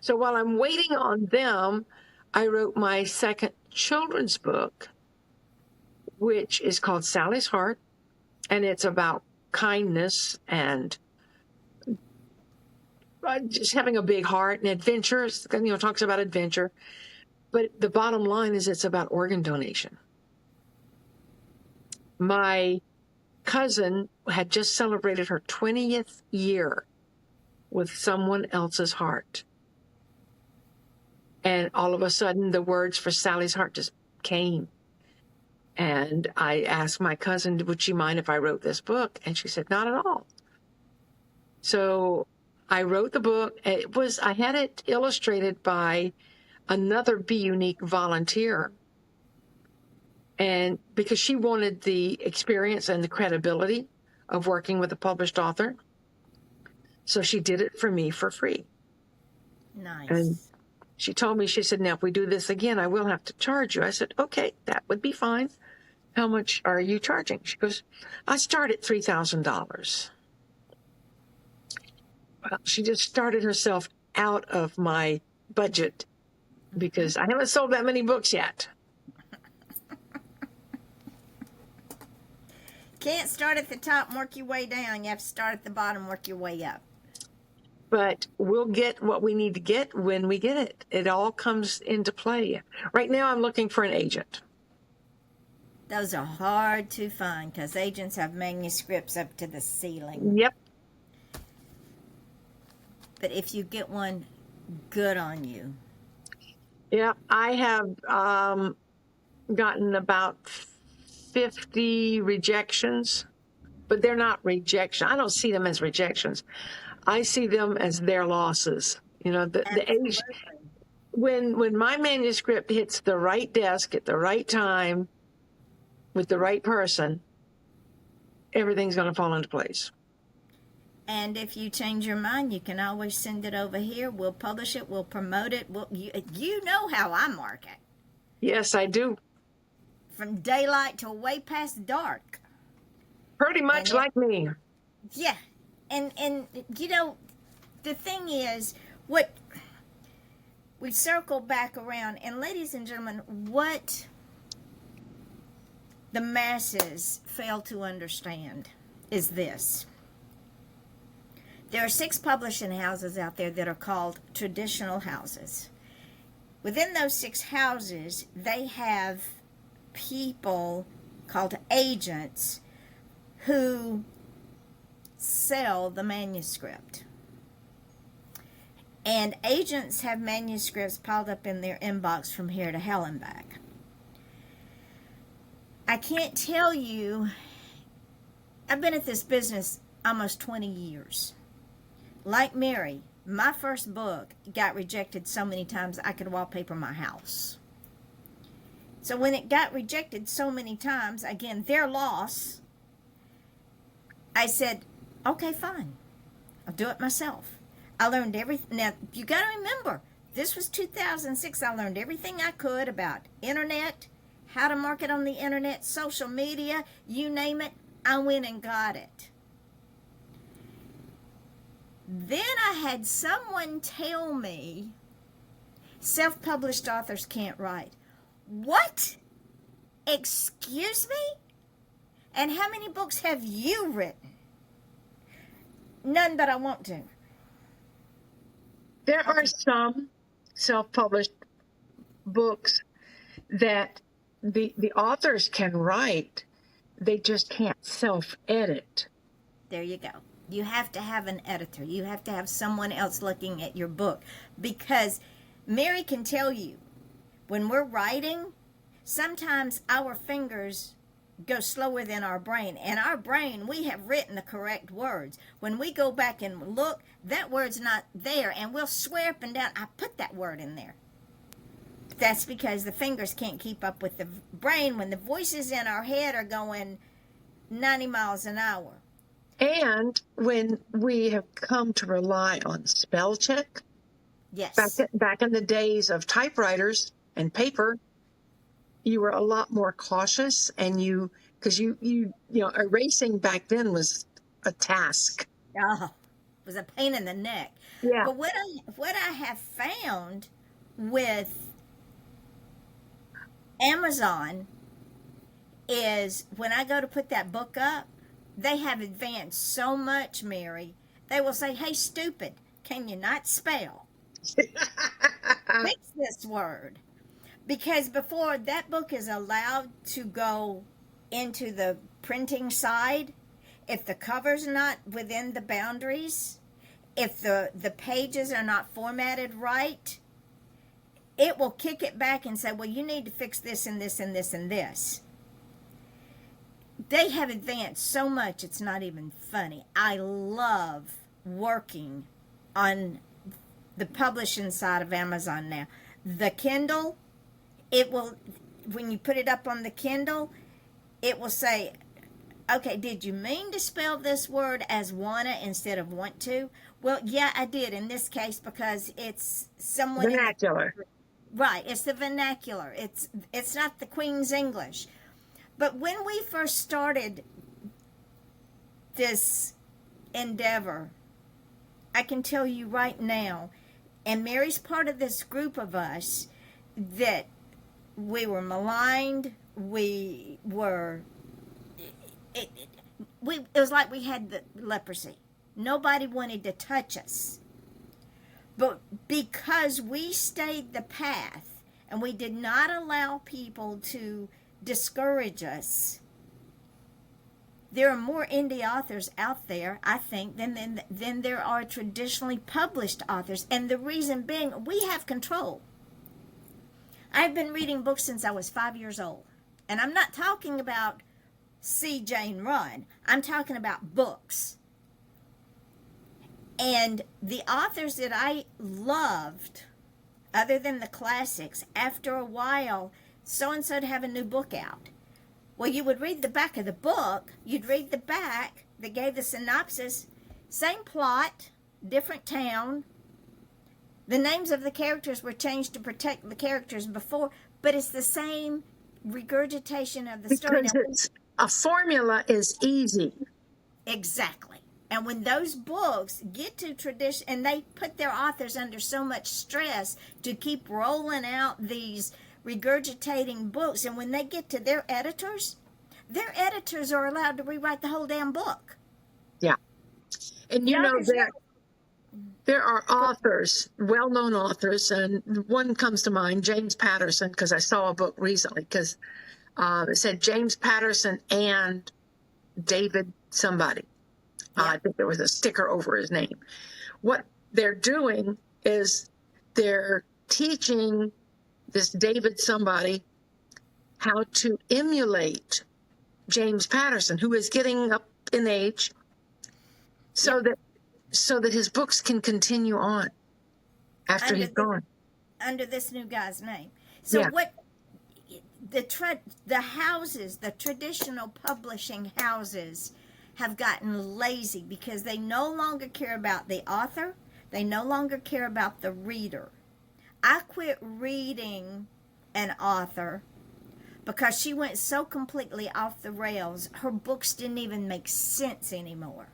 S2: So while I'm waiting on them, I wrote my second children's book, which is called Sally's Heart. And it's about kindness and just having a big heart and adventures. Talks about adventure. But the bottom line is it's about organ donation. My cousin had just celebrated her 20th year with someone else's heart. And all of a sudden, the words for Sally's Heart just came. And I asked my cousin, would she mind if I wrote this book? And she said, not at all. So I wrote the book. I had it illustrated by another Be Unique volunteer. And because she wanted the experience and the credibility of working with a published author. So she did it for me for free.
S1: Nice.
S2: And she told me, she said, now, if we do this again, I will have to charge you. I said, okay, that would be fine. How much are you charging? She goes, I start at $3,000. Well, she just started herself out of my budget because I haven't sold that many books yet.
S1: Can't start at the top and work your way down. You have to start at the bottom and work your way up.
S2: But we'll get what we need to get when we get it. It all comes into play. Right now, I'm looking for an agent.
S1: Those are hard to find because agents have manuscripts up to the ceiling.
S2: Yep.
S1: But if you get one, good on you.
S2: Yeah, I have gotten about 50 rejections, but they're not rejection. I don't see them as rejections. I see them as their losses. The age when my manuscript hits the right desk at the right time with the right person, everything's going to fall into place.
S1: And if you change your mind, you can always send it over here. We'll publish it. We'll promote it. You know how I market.
S2: Yes, I do.
S1: From daylight till way past dark.
S2: Pretty much like me.
S1: Yeah. And you know, the thing is, what we circle back around, and ladies and gentlemen, what the masses fail to understand is this. There are 6 publishing houses out there that are called traditional houses. Within those 6 houses, they have people called agents who sell the manuscript. And agents have manuscripts piled up in their inbox from here to hell and back. I can't tell you, I've been at this business almost 20 years. Like Mary, my first book got rejected so many times I could wallpaper my house. So when it got rejected so many times, again, their loss, I said, okay, fine. I'll do it myself. I learned everything. Now, you got to remember, this was 2006. I learned everything I could about internet, how to market on the internet, social media, you name it. I went and got it. Then I had someone tell me, self-published authors can't write. What? Excuse me? And how many books have you written? None that I want to.
S2: There are some self-published books that the authors can write, they just can't self-edit.
S1: There you go. You have to have an editor. You have to have someone else looking at your book. Because Mary can tell you, when we're writing, sometimes our fingers go slower than our brain. And our brain, we have written the correct words. When we go back and look, that word's not there. And we'll swear up and down, I put that word in there. That's because the fingers can't keep up with the brain when the voices in our head are going 90 miles an hour.
S2: And when we have come to rely on spell check,
S1: yes,
S2: back in the days of typewriters and paper, you were a lot more cautious, and because you know, erasing back then was a task.
S1: Oh, it was a pain in the neck.
S2: Yeah.
S1: But what I have found with Amazon is when I go to put that book up, they have advanced so much, Mary. They will say, hey, stupid, can you not spell? Fix this word. Because before that book is allowed to go into the printing side, if the cover's not within the boundaries, if the pages are not formatted right, it will kick it back and say, well, you need to fix this and this and this and this. They have advanced so much, it's not even funny. I love working on the publishing side of Amazon now. The Kindle, it will, when you put it up on the Kindle, it will say, okay, did you mean to spell this word as wanna instead of want to? Well, yeah, I did in this case because it's someone
S2: vernacular.
S1: Right, it's the vernacular. It's not the Queen's English. But when we first started this endeavor, I can tell you right now, and Mary's part of this group of us, that we were maligned, it was like we had the leprosy. Nobody wanted to touch us. But because we stayed the path and we did not allow people to discourage us, there are more indie authors out there, I think, than there are traditionally published authors. And the reason being, we have control. I've been reading books since I was 5 years old. And I'm not talking about See Jane Run. I'm talking about books. And the authors that I loved, other than the classics, after a while, so-and-so to have a new book out. Well, you would read the back of the book. You'd read the back that gave the synopsis. Same plot, different town. The names of the characters were changed to protect the characters before, but it's the same regurgitation of the story.
S2: Because a formula is easy.
S1: Exactly. And when those books get to tradition, and they put their authors under so much stress to keep rolling out these regurgitating books, and when they get to their editors are allowed to rewrite the whole damn book.
S2: Yeah. And you know that there are authors, well-known authors, and one comes to mind, James Patterson, because I saw a book recently, because it said James Patterson and David somebody. I think there was a sticker over his name. What they're doing is they're teaching this David somebody how to emulate James Patterson, who is getting up in age, so that his books can continue on after he's gone.
S1: Under this new guy's name. So what the houses, the traditional publishing houses, have gotten lazy because they no longer care about the author. They no longer care about the reader. I quit reading an author because she went so completely off the rails. Her books didn't even make sense anymore.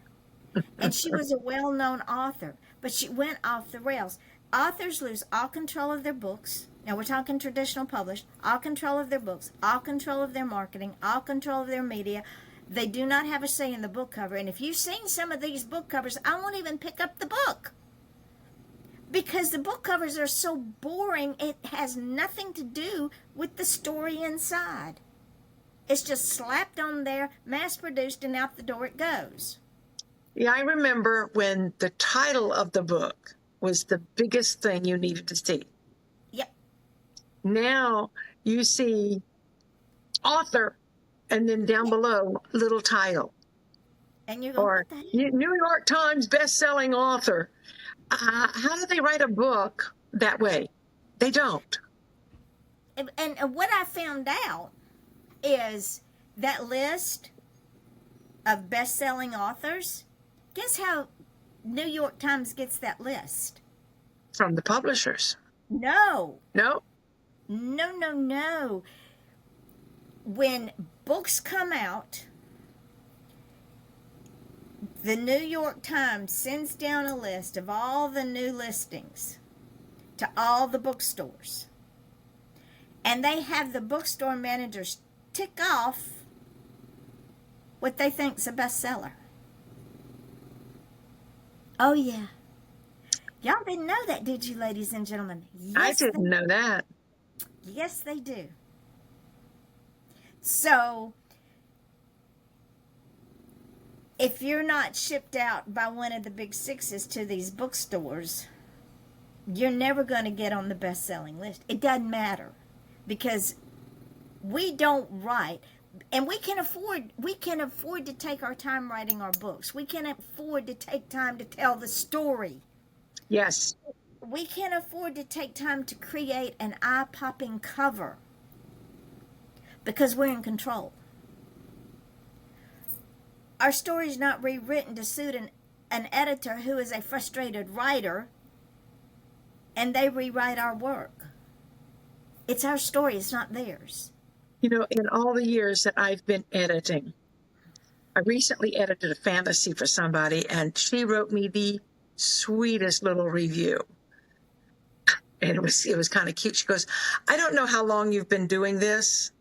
S1: And she was a well-known author, but she went off the rails. Authors lose all control of their books. Now we're talking traditional published. All control of their books, all control of their marketing, all control of their media. They do not have a say in the book cover. And if you've seen some of these book covers, I won't even pick up the book. Because the book covers are so boring, it has nothing to do with the story inside. It's just slapped on there, mass-produced, and out the door it goes.
S2: Yeah, I remember when the title of the book was the biggest thing you needed to see.
S1: Yep.
S2: Now you see author, and then down below, little title.
S1: And you're going,
S2: or New York Times best-selling author. How do they write a book that way? They don't.
S1: And what I found out is that list of best-selling authors, guess how New York Times gets that list?
S2: From the publishers.
S1: No.
S2: No?
S1: No. When books come out, the New York Times sends down a list of all the new listings to all the bookstores. And they have the bookstore managers tick off what they think's a bestseller. Oh, yeah. Y'all didn't know that, did you, ladies and gentlemen? Yes,
S2: I didn't know that.
S1: Yes, they do. So, if you're not shipped out by one of the big sixes to these bookstores, you're never going to get on the best-selling list. It doesn't matter, because we don't write, and we can afford to take our time writing our books. We can afford to take time to tell the story.
S2: Yes.
S1: We can afford to take time to create an eye-popping cover, because we're in control. Our story's not rewritten to suit an editor who is a frustrated writer, and they rewrite our work. It's our story, it's not theirs.
S2: You know, in all the years that I've been editing, I recently edited a fantasy for somebody, and she wrote me the sweetest little review. And it was kind of cute. She goes, I don't know how long you've been doing this,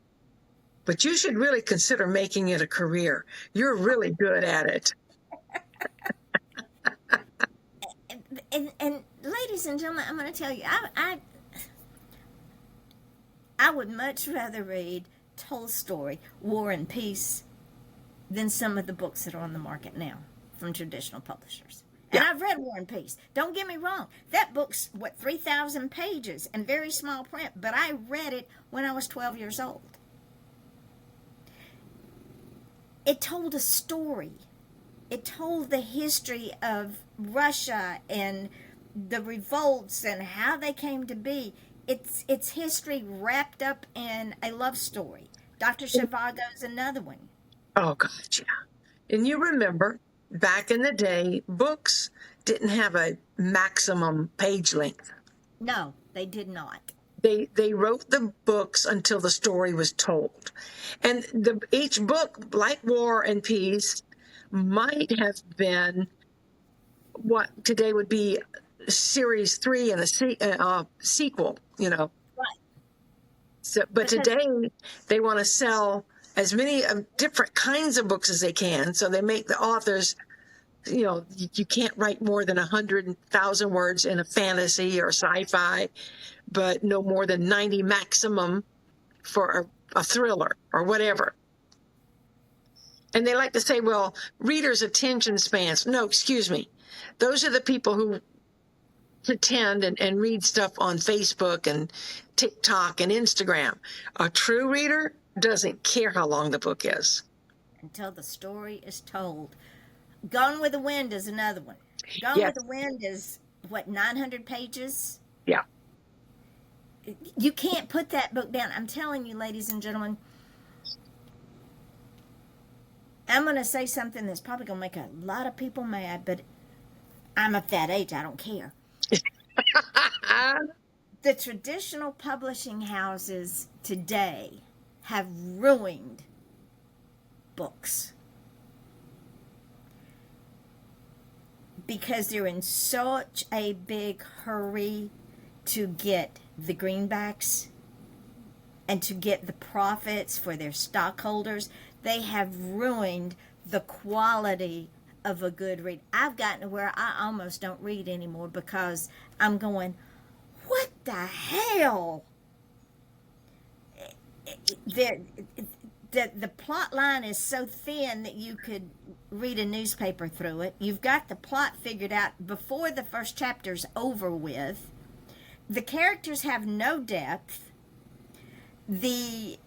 S2: but you should really consider making it a career. You're really good at it.
S1: And ladies and gentlemen, I'm going to tell you, I would much rather read Tolstoy, War and Peace, than some of the books that are on the market now from traditional publishers. And I've read War and Peace. Don't get me wrong. That book's, 3,000 pages and very small print, but I read it when I was 12 years old. It told a story. It told the history of Russia and the revolts and how they came to be. It's history wrapped up in a love story. Dr. Zhivago's another one.
S2: Oh, God, yeah. And you remember, back in the day, books didn't have a maximum page length.
S1: No, they did not.
S2: They wrote the books until the story was told. And each book, like War and Peace, might have been what today would be series 3 and a sequel,
S1: Right.
S2: So, but
S1: Because-
S2: today they want to sell as many different kinds of books as they can. So they make the authors, you can't write more than 100,000 words in a fantasy or sci-fi, but no more than 90 maximum for a thriller or whatever. And they like to say, well, readers' attention spans. No, excuse me. Those are the people who pretend and read stuff on Facebook and TikTok and Instagram. A true reader doesn't care how long the book is.
S1: Until the story is told. Gone with the Wind is another one. Gone
S2: Yes.
S1: with the Wind is, 900 pages?
S2: Yeah.
S1: You can't put that book down. I'm telling you, ladies and gentlemen, I'm going to say something that's probably going to make a lot of people mad, but I'm of that age. I don't care. The traditional publishing houses today have ruined books because they're in such a big hurry to get the greenbacks and to get the profits for their stockholders. They have ruined the quality of a good read. I've gotten to where I almost don't read anymore because I'm going, what the hell? The plot line is so thin that you could read a newspaper through it. You've got the plot figured out before the first chapter's over with. The characters have no depth. A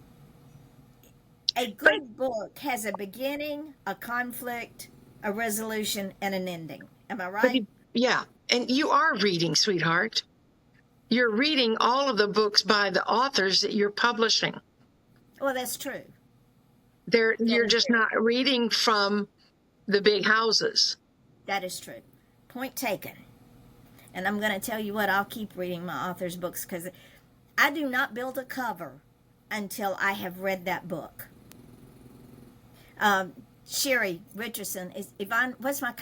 S1: good book has a beginning, a conflict, a resolution, and an ending. Am I right?
S2: Yeah. And you are reading, sweetheart. You're reading all of the books by the authors that you're publishing.
S1: Well, that's true.
S2: You're just not reading from the big houses.
S1: That is true. Point taken. And I'm going to tell you what, I'll keep reading my author's books because I do not build a cover until I have read that book. Sherry Richardson is Yvonne. What's my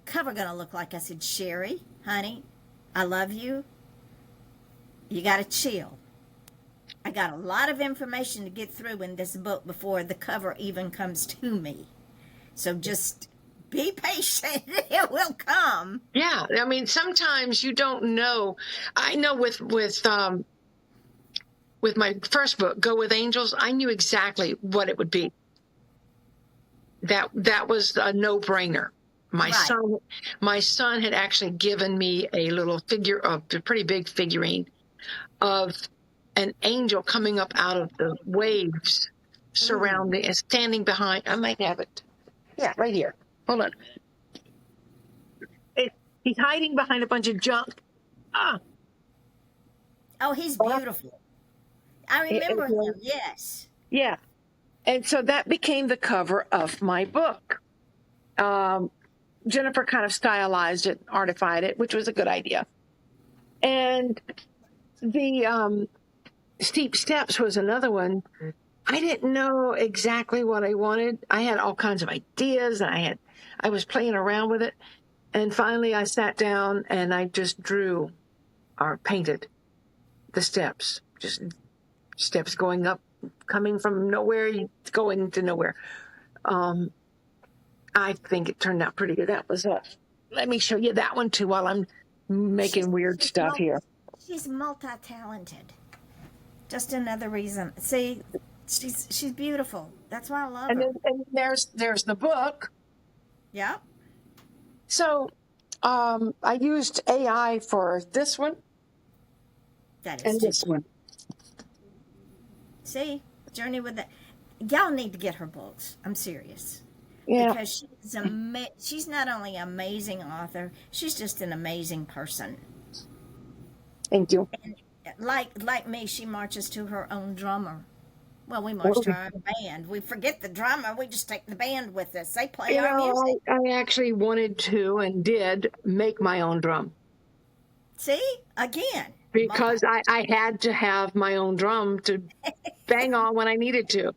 S1: cover going to look like? I said, Sherry, honey, I love you. You got to chill. I got a lot of information to get through in this book before the cover even comes to me. So just be patient. It will come.
S2: Yeah. I mean, sometimes you don't know. I know with my first book, Go With Angels, I knew exactly what it would be. That was a no-brainer. My son had actually given me a little a pretty big figurine of an angel coming up out of the waves surrounding and standing behind. I might have it. Yeah, right here. Hold on. He's hiding behind a bunch of junk.
S1: Oh, he's beautiful. I remember him, yes.
S2: Yeah. And so that became the cover of my book. Jennifer kind of stylized it, artified it, which was a good idea. And the Steep Steps was another one. I didn't know exactly what I wanted. I had all kinds of ideas. I was playing around with it. And finally I sat down and I just drew or painted the steps. Just steps going up, coming from nowhere, going to nowhere. I think it turned out pretty good. That was let me show you that one too while I'm making weird stuff here.
S1: She's multi-talented. Just another reason. See, she's beautiful. That's why I love her.
S2: And there's the book.
S1: Yeah.
S2: So I used AI for this one and this one.
S1: See, Journey with the... Y'all need to get her books. I'm serious.
S2: Yeah.
S1: Because she's not only an amazing author, she's just an amazing person.
S2: Thank you.
S1: And like me, she marches to her own drummer. Well, we march to our band. We forget the drummer. We just take the band with us. They play
S2: You
S1: our
S2: know,
S1: music.
S2: I actually wanted to and did make my own drum
S1: See? Again, multi.
S2: because I had to have my own drum to bang on when I needed to.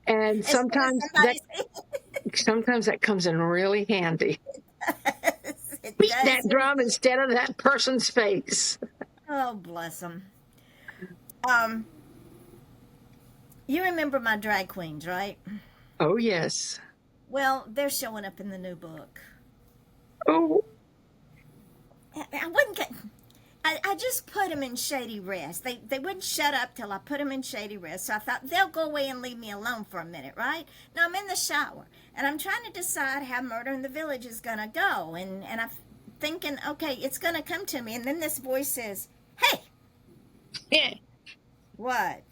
S2: And
S1: Instead of somebody's
S2: sometimes that comes in really handy.
S1: it
S2: Beat
S1: does.
S2: that drum instead of that person's face.
S1: Oh, bless them. Um, you remember my drag queens, right?
S2: Oh, yes.
S1: Well, they're showing up in the new book.
S2: Oh,
S1: I wouldn't get. I just put them in shady rest. They wouldn't shut up till I put them in shady rest. So I thought they'll go away and leave me alone for a minute, right? Now I'm in the shower and I'm trying to decide how Murder in the Village is gonna go, and I'm thinking, okay, it's gonna come to me, and then this voice says, "Hey,
S2: yeah.
S1: what?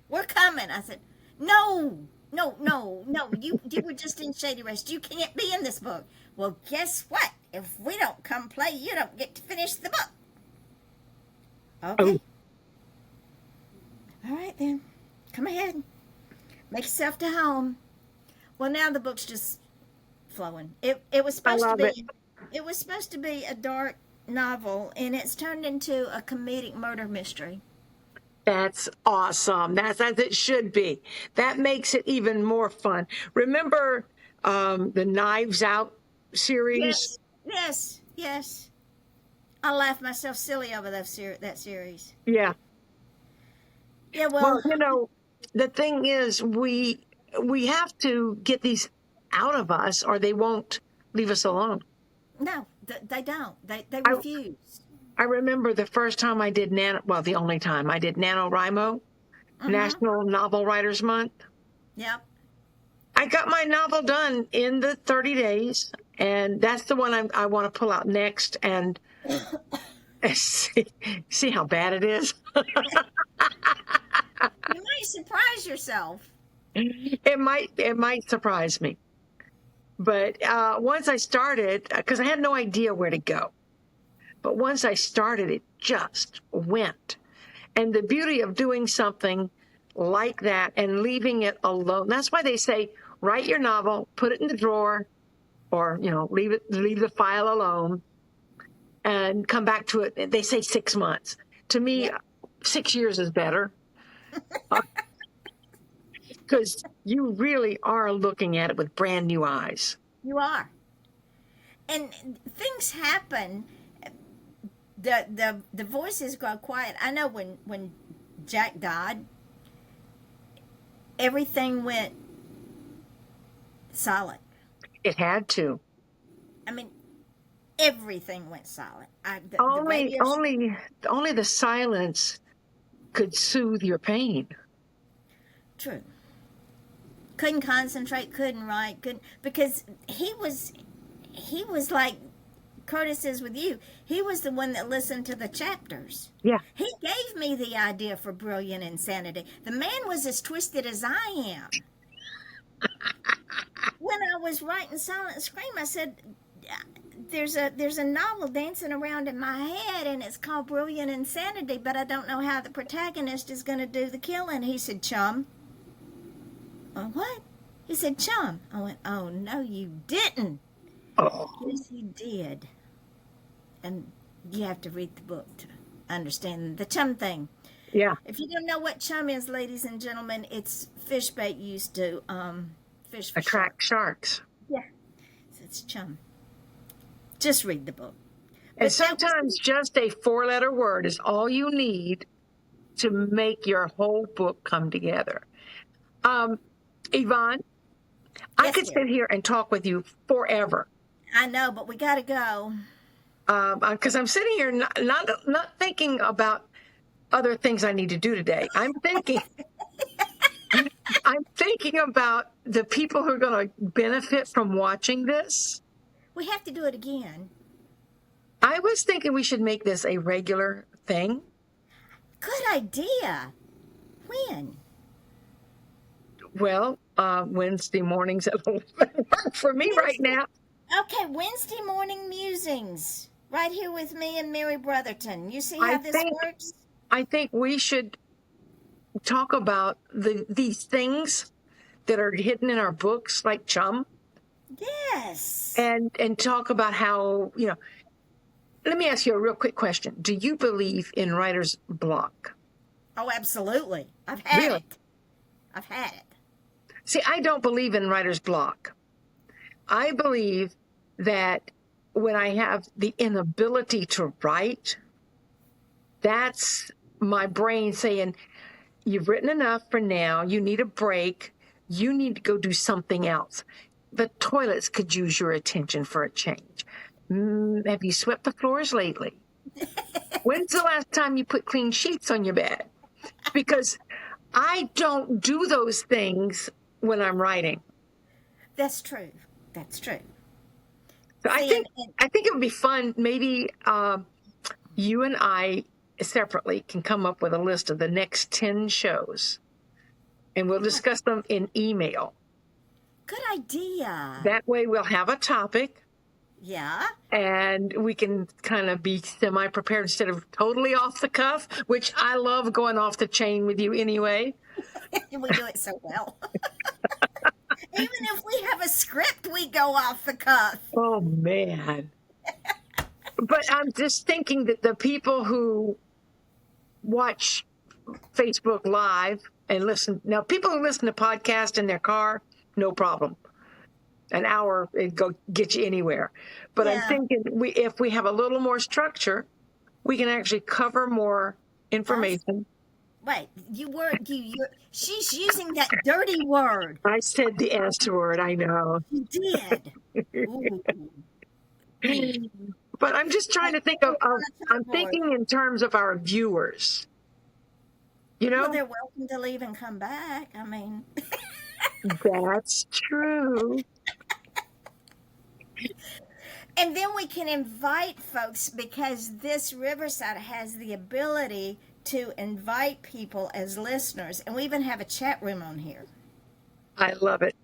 S1: We're coming." I said, "No, no, no, no. You were just in shady rest. You can't be in this book." Well, guess what? If we don't come play, you don't get to finish the book. Okay.
S2: Oh,
S1: All right then. Come ahead. Make yourself to home. Well, now the book's just flowing. It was
S2: I
S1: supposed to
S2: love it.
S1: be it was supposed to be a dark novel, and it's turned into a comedic murder mystery.
S2: That's awesome. That's as it should be. That makes it even more fun. Remember the Knives Out series?
S1: Yes. Yes. Yes. I laughed myself silly over that series.
S2: Yeah.
S1: Yeah,
S2: Well,
S1: well,
S2: you know, the thing is, we have to get these out of us, or they won't leave us alone.
S1: no, they don't. They
S2: I
S1: refuse.
S2: I remember the first time I did the only time I did NaNoWriMo,
S1: Mm-hmm.
S2: National Novel Writers Month.
S1: Yep.
S2: I got my novel done in the 30 days, and that's the one I want to pull out next and see how bad it is.
S1: You might surprise yourself.
S2: It might surprise me. But once I started, because I had no idea where to go, but once I started, it just went. And the beauty of doing something like that and leaving it alone, that's why they say, write your novel, put it in the drawer, or, leave the file alone and come back to it. They say 6 months. To me,
S1: Yep.
S2: 6 years is better because you really are looking at it with brand new eyes.
S1: You are. And things happen. The voices go quiet. I know when Jack died, everything went silent.
S2: It had to.
S1: I mean, everything went silent. The
S2: Only,
S1: radio.
S2: only the silence could soothe your pain.
S1: True. Couldn't concentrate. Couldn't write. Couldn't, because he was like Curtis is with you. He was the one that listened to the chapters.
S2: Yeah.
S1: He gave me the idea for Brilliant Insanity. The man was as twisted as I am. When I was writing Silent Scream, I said, there's a novel dancing around in my head, and it's called Brilliant Insanity, but I don't know how the protagonist is going to do the killing. He said, "Chum." What? He said, "Chum." I went, "Oh, no, you didn't."
S2: Oh,
S1: Yes, he did. And you have to read the book to understand the chum thing.
S2: yeah.
S1: If you don't know what chum is, ladies and gentlemen, it's fish bait used to fish for
S2: Attract sharks.
S1: Yeah, so it's chum. Just read the book.
S2: And
S1: But that was
S2: sometimes just a 4-letter word is all you need to make your whole book come together. Yvonne, I
S1: yes,
S2: could
S1: dear.
S2: sit here and talk with you forever.
S1: I know, but we got to go.
S2: Because I'm sitting here not thinking about other things I need to do today. I'm thinking about the people who are going to benefit from watching this.
S1: We have to do it again.
S2: I was thinking we should make this a regular thing.
S1: Good idea. When?
S2: Well, Wednesday mornings at 11 work for me right now.
S1: Okay, Wednesday morning musings. Right here with me and Mary Brotherton. You see how
S2: I
S1: this
S2: think
S1: works?
S2: I think we should talk about these things that are hidden in our books, like Chum,
S1: Yes.
S2: and talk about how, let me ask you a real quick question. Do you believe in writer's block?
S1: Oh, absolutely. I've had
S2: Really?
S1: it. I've had it.
S2: See, I don't believe in writer's block. I believe that when I have the inability to write, that's my brain saying, you've written enough for now. You need a break. You need to go do something else. The toilets could use your attention for a change. Have you swept the floors lately? When's the last time you put clean sheets on your bed? Because I don't do those things when I'm writing.
S1: That's true. That's true.
S2: So I
S1: See,
S2: think it would be fun. Maybe you and I separately can come up with a list of the next 10 shows, and we'll discuss them in email.
S1: good idea.
S2: That way we'll have a topic,
S1: Yeah.
S2: and we can kind of be semi-prepared instead of totally off the cuff, which I love going off the chain with you anyway.
S1: And we do it so well. Even if we have a script, we go off the cuff.
S2: Oh, man. But I'm just thinking that the people who watch Facebook Live and listen, now people who listen to podcasts in their car, no problem. An hour, it go get you anywhere. But I'm
S1: Yeah.
S2: thinking if we have a little more structure, we can actually cover more information.
S1: Wait, she's using that dirty word.
S2: I said the S word, I know.
S1: You did. Ooh.
S2: But I'm just trying to think I'm thinking in terms of our viewers.
S1: Well, they're welcome to leave and come back. I mean,
S2: That's true.
S1: and then we can invite folks because this Riverside has the ability to invite people as listeners, and we even have a chat room on here,
S2: I love it.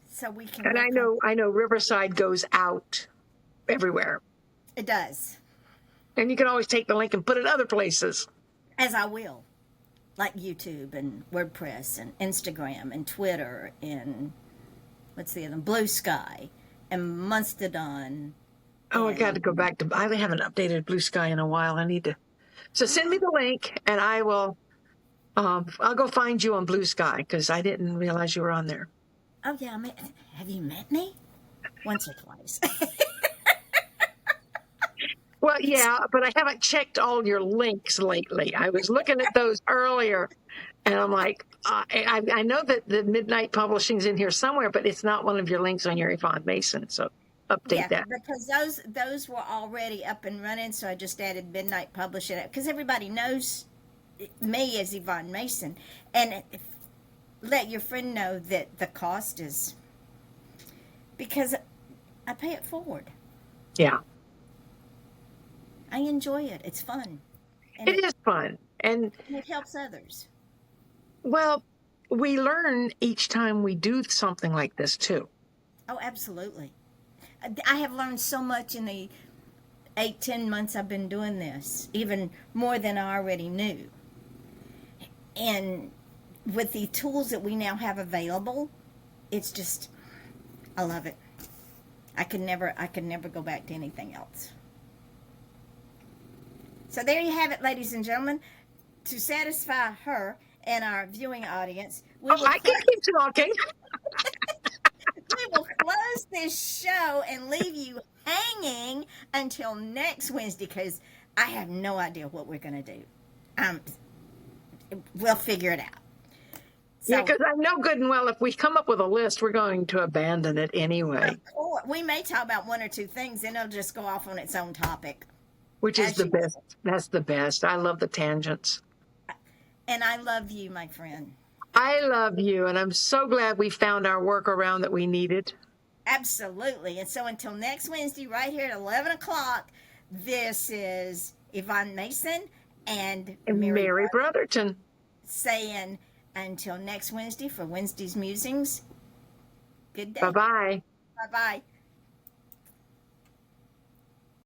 S1: so we can.
S2: And I know Riverside goes out everywhere.
S1: It does,
S2: And you can always take the link and put it other places.
S1: as I will, like YouTube and WordPress and Instagram and Twitter and what's the other, Blue Sky and Mastodon.
S2: Oh, I got to go back to, I haven't updated Blue Sky in a while. I need to. So send me the link and I will, I'll go find you on Blue Sky because I didn't realize you were on there.
S1: Oh yeah, have you met me? Once or twice.
S2: Well, yeah, but I haven't checked all your links lately. I was looking at those earlier and I'm like, I know that the Midnight Publishing's in here somewhere, but it's not one of your links on your Yvonne Mason. So update that.
S1: Because those were already up and running, so I just added Midnight Publishing because everybody knows me as Yvonne Mason, and let your friend know that the cost is because I pay it forward.
S2: Yeah.
S1: I enjoy it. It's fun. And
S2: It is fun. And
S1: it helps others.
S2: well, we learn each time we do something like this too.
S1: Oh, absolutely. I have learned so much in the 8-10 months I've been doing this, even more than I already knew. And with the tools that we now have available, it's just, I love it. I could never go back to anything else. So there you have it, ladies and gentlemen. To satisfy her and our viewing audience,
S2: I can keep talking.
S1: we will close this show and leave you hanging until next Wednesday because I have no idea what we're going to do. We'll figure it out. So,
S2: Yeah, because I know good and well if we come up with a list, we're going to abandon it anyway.
S1: or we may talk about one or two things and it'll just go off on its own topic.
S2: Which is the best. That's the best. I love the tangents.
S1: And I love you, my friend.
S2: I love you, and I'm so glad we found our workaround that we needed.
S1: Absolutely. And so until next Wednesday, right here at 11 o'clock, this is Yvonne Mason and
S2: Mary Brotherton
S1: saying until next Wednesday for Wednesday's Musings, good day.
S2: Bye-bye.
S1: Bye-bye.